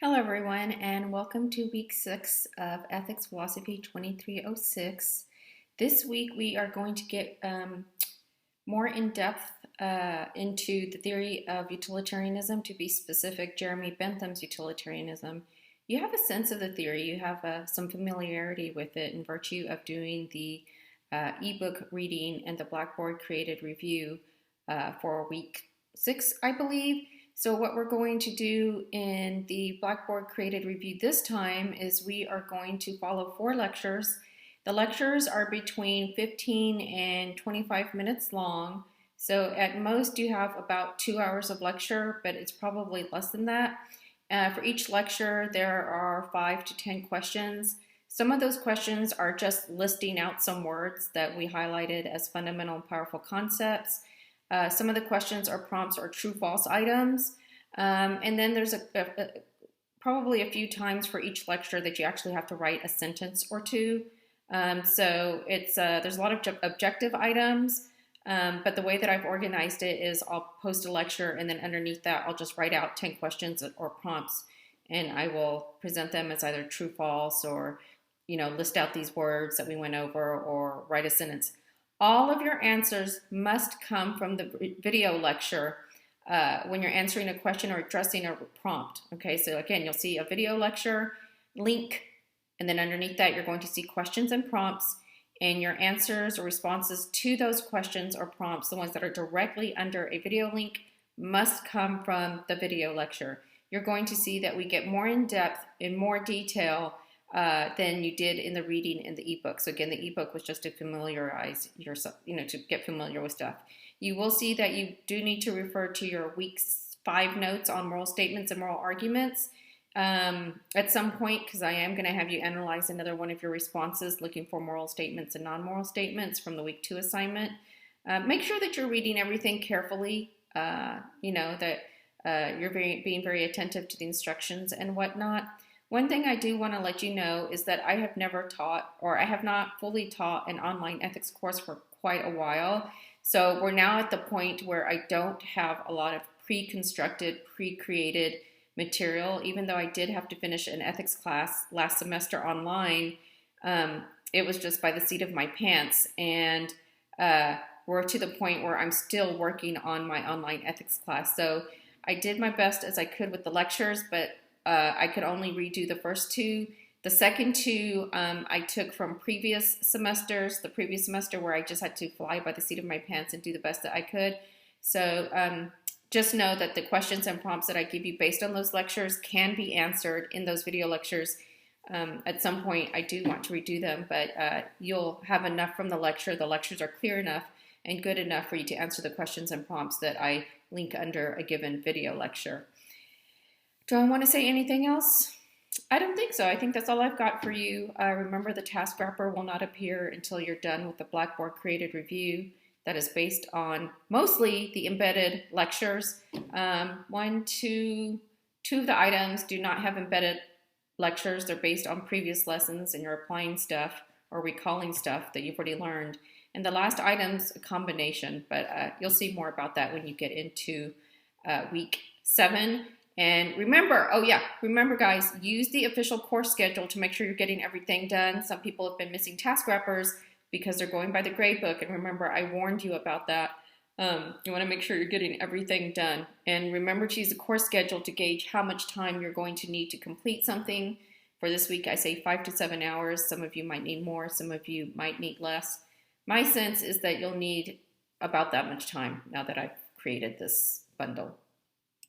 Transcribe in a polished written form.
Hello, everyone, and welcome to week 6 of Ethics Philosophy 2306. This week, we are going to get more in depth into the theory of utilitarianism, to be specific, Jeremy Bentham's utilitarianism. You have a sense of the theory, you have some familiarity with it in virtue of doing the ebook reading and the Blackboard created review for week 6, I believe. So what we're going to do in the Blackboard created review this time is we are going to follow 4 lectures. The lectures are between 15 and 25 minutes long. So at most you have about 2 hours of lecture, but it's probably less than that. For each lecture, there are 5 to 10 questions. Some of those questions are just listing out some words that we highlighted as fundamental and powerful concepts. Some of the questions are prompts or true-false items. And then there's probably a few times for each lecture that you actually have to write a sentence or two. So there's a lot of objective items, but the way that I've organized it is I'll post a lecture and then underneath that I'll just write out 10 questions or prompts, and I will present them as either true, false, or list out these words that we went over or write a sentence. All of your answers must come from the video lecture when you're answering a question or addressing a prompt. Okay, so again, you'll see a video lecture link, and then underneath that, you're going to see questions and prompts, and your answers or responses to those questions or prompts, the ones that are directly under a video link, must come from the video lecture. You're going to see that we get more in depth, in more detail, than you did in the reading in the ebook. So again, the ebook was just to familiarize yourself, to get familiar with stuff. You will see that you do need to refer to your week 5 notes on moral statements and moral arguments at some point, because I am going to have you analyze another one of your responses looking for moral statements and non-moral statements from the week 2 assignment. Make sure that you're reading everything carefully, that you're being very attentive to the instructions and whatnot. One thing I do want to let you know is that I have never taught, or I have not fully taught, an online ethics course for quite a while. So we're now at the point where I don't have a lot of pre-constructed, pre-created material. Even though I did have to finish an ethics class last semester online, it was just by the seat of my pants. And we're to the point where I'm still working on my online ethics class. So I did my best as I could with the lectures, but I could only redo the first 2. The second 2 I took from previous semesters, the previous semester where I just had to fly by the seat of my pants and do the best that I could. So just know that the questions and prompts that I give you based on those lectures can be answered in those video lectures. At some point, I do want to redo them, but you'll have enough from the lecture. The lectures are clear enough and good enough for you to answer the questions and prompts that I link under a given video lecture. Do I want to say anything else? I don't think so. I think that's all I've got for you. Remember, the task wrapper will not appear until you're done with the Blackboard created review. That is based on mostly the embedded lectures. 2 of the items do not have embedded lectures. They're based on previous lessons, and you're applying stuff or recalling stuff that you've already learned. And the last item's a combination, but you'll see more about that when you get into week 7. And remember, remember guys, use the official course schedule to make sure you're getting everything done. Some people have been missing task wrappers because they're going by the grade book. And remember, I warned you about that. You want to make sure you're getting everything done. And remember to use the course schedule to gauge how much time you're going to need to complete something. For this week, I say 5 to 7 hours. Some of you might need more. Some of you might need less. My sense is that you'll need about that much time now that I've created this bundle.